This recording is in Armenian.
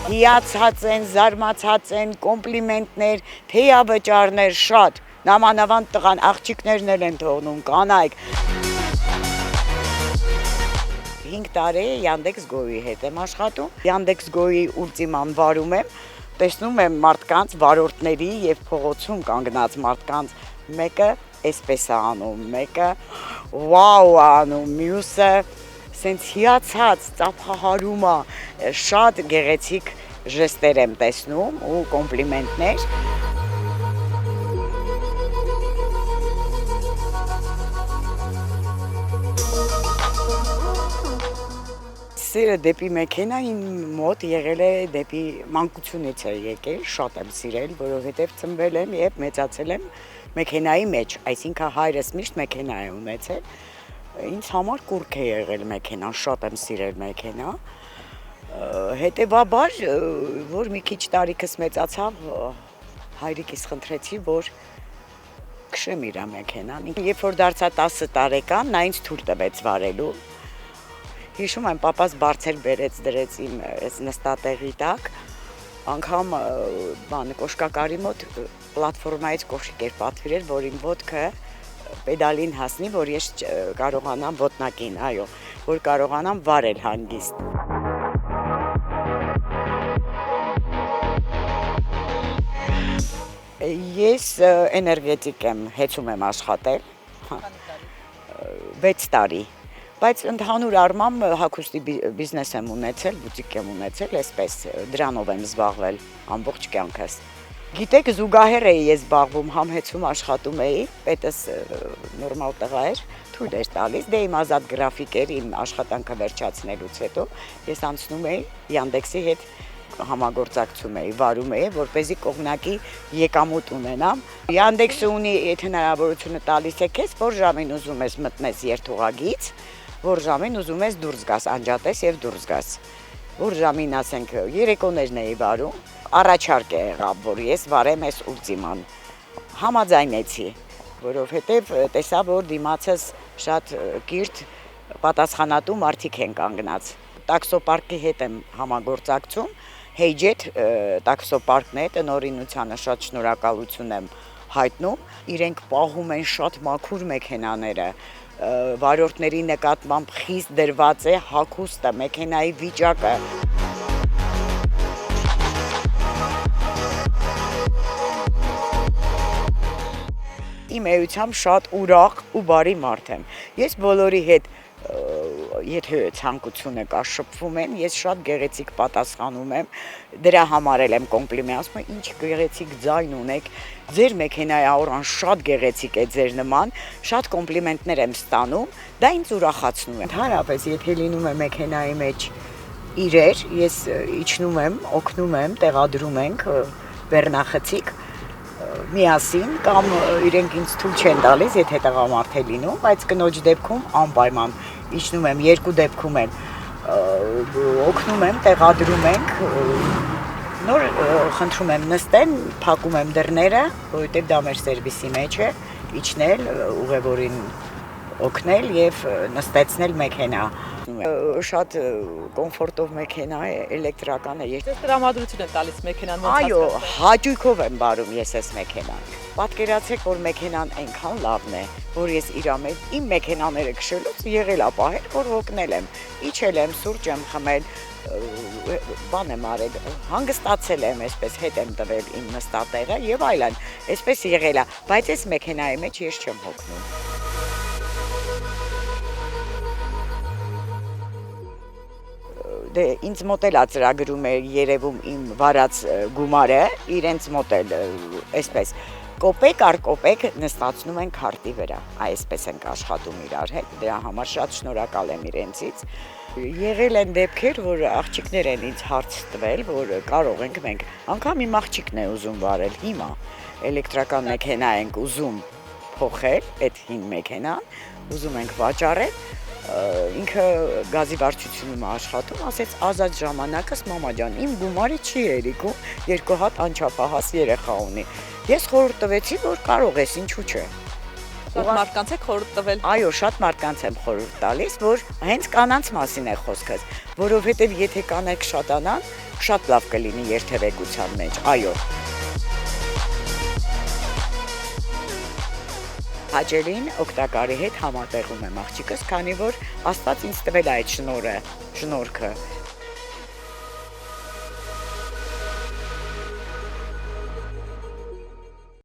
Հիացած են, զարմացած են, կոմպլիմենտներ, թեյավճարներ շատ, նամանավանդ տղան, աղջիկներն էլ են թողնում, կանայք։ 5 տարի Yandex.Go-ի հետ եմ աշխատում, Yandex.Go-ի ուլտիման վարում եմ, տեսնում եմ մարդկանց, վարորդների եւ փողոցում կանգնած մարդկանց, մեկը էսպես է անում, մեկը վաու անում, մյուսը սենց հիացած, ծափահարում է, շատ գեղեցիկ ժեստեր եմ տեսնում ու կոմպլիմենտներ։ Սիրը դեպի մեքենա իմ մոտ եղել է դեպի մանկությունից է եկել, շատ եմ սիրել, որովհետև ծնվել եմ եւ մեծացել եմ մեքենայի մեջ, այսինքն հայրս միշտ մեքենա է ունեցել, ինձ համար կուռք է եղել մեքենան, շատ եմ սիրել մեքենա, հետևաբար, որ մի քիչ տարիքս մեծացավ, հայրիկիս խնդրեցի, որ քշեմ իր մեքենան, երբ որ դարձա 10 տարեկան, նա ինձ թույլ տվեց վարելու, հիշում եմ, պապաս բարձր բերեց դրեց իմ նստատեղի տակ, անգամ կոշկակարի մոտ պլատֆորմայից կոշիկ էր պատվիրել, որ իմ ոտքը պեդալին հասնի, որ ես կարողանամ ոտնակին, այո, որ կարողանամ վարել հանգիստ։ Ես էներգետիկ եմ, հեծում եմ աշխատել, 6 տարի, բայց ընդհանուր առմամբ հագուստի բիզնես եմ ունեցել, բուտիկ եմ ունեցել, այսպես դրանով եմ զբաղվել ամբողջ կյանքս։ Գիտեք, զուգահեռ էի ես զբաղվում, համհեծում աշխատում էի, պետս նորմալ տղա էր, թույլ էր տալիս, դե իմ ազատ գրաֆիկ էր, իմ աշխատանքը վերջացնելուց հետո ես անցնում էի Yandex-ի հետ համագործակցում էի, վարում էի, որպեսզի կողմնակի եկամուտ ունենամ։ Yandex-ը ունի այդ հնարավորությունը տալիս է քեզ, որ ժամին ուզում ես մտնես երթուղագից, որ ժամին ուզում ես դուրս գաս, անջատես եւ դուրս գաս։ Որ ժամին ասենք երեկոներն էի վարում, առաջարկ է եղավ, որ ես վարեմ այս ուլտիման։ Համաձայնեցի, որովհետեւ տեսա, որ դիմացս շատ կիրթ պատասխանատու մարդիկ են կանգնած։ Տաքսոպարկի հետ եմ համագործակցում, Hey-Jet տաքսոպարկն է, տնօրինությանը շատ շնորհակալություն եմ հայտնում, իրենք պահում են շատ մաքուր մեքենաները, վարորդների նկատմամբ խիստ դրված է հագուստը, մեքենայի վիճակը։ Իմ էությամբ շատ ուրախ ու բարի մարդ եմ։ Ես բոլորի հետ եթե ցանկությունը կա շփվում են, ես շատ գեղեցիկ պատասխանում եմ, դրա համար եմ կոմպլիմենտ ասում, ինչ գեղեցիկ ձայն ունեք, ձեր մեքենայի աուրան շատ գեղեցիկ է ձեր նման, շատ կոմպլիմենտներ եմ ստանում, դա ինձ ուրախացնում է։ Ընդհանրապես, եթե լինում է մեքենայի մեջ իրեր, ես իջնում եմ, օգնում եմ, տեղադրում ենք բեռնախցիկ միասին կամ իրենք ինձ թույլ չեն տալիս, եթե տղամարդ է լինում, բայց կնոջ դեպքում անպայման իջնում եմ, երկու դեպքում էլ օգնում եմ, տեղադրում ենք, նոր խնդրում եմ նստեն, փակում եմ դռները, որովհետև դա մեր սերվիսի մեջ է, իջնել, ուղևորին օգնել եւ նստեցնել մեքենա։ Շատ կոմֆորտով մեքենա է, էլեկտրական է։ Ես տրամադրություն եմ տալիս մեքենան ոնց Այո, հաճույքով եմ բարում ես այս մեքենան։ Պատկերացեք, որ մեքենան այնքան լավն է, որ ես իմ մեքենաները քշելուց եղել ա պահել, որ օգնել եմ, իջել եմ, սուրճ եմ խմել, բան եմ արել, հանգստացել եմ, այսպես հետ եմ տվել իմ նստատեղը եւ այլն, այսպես եղել ա, բայց այս մեքենայի մեջ ես չեմ հոգնում։ Դե ինձ մոտ էլ ծրագրում է երևում իմ վարած գումարը, իրենց մոտ էլ այսպես կոպեկ առ կոպեկ նստացնում են քարտի վրա, այսպես ենք աշխատում իրար հետ, դրա համար շատ շնորհակալ եմ իրենցից։ Եղել են դեպքեր, որ աղջիկներ են ինձ հարց տվել, որ կարող ենք մենք, անգամ իմ աղջիկն է ուզում վարել հիմա, էլեկտրական մեքենա ենք ուզում փոխել, այդ հին մեքենան, ուզում ենք վաճառել, ինքը գազի վարչությունում աշխատում, ասեց ազատ ժամանակս մամա ջան, իմ գումարը չի երիկում, 2 հատ անչափահաս երեխա ունի։ Ես խորհուրդ տվեցի, որ կարող ես, ինչու՞ չէ։ Շատ մարդկանց եք խորհուրդ տվել։ Այո, շատ մարդկանց եմ խորհուրդ տալիս, որ հենց կանանց մասին է խոսքս, որովհետև եթե կանայք շատանան, շատ լավ կլինի երթևեկության մեջ, այո։ Հաճելին օգտակարի հետ համատեղում եմ աղջիկս, քանի որ Աստված ինձ տվել է այդ շնորհքը։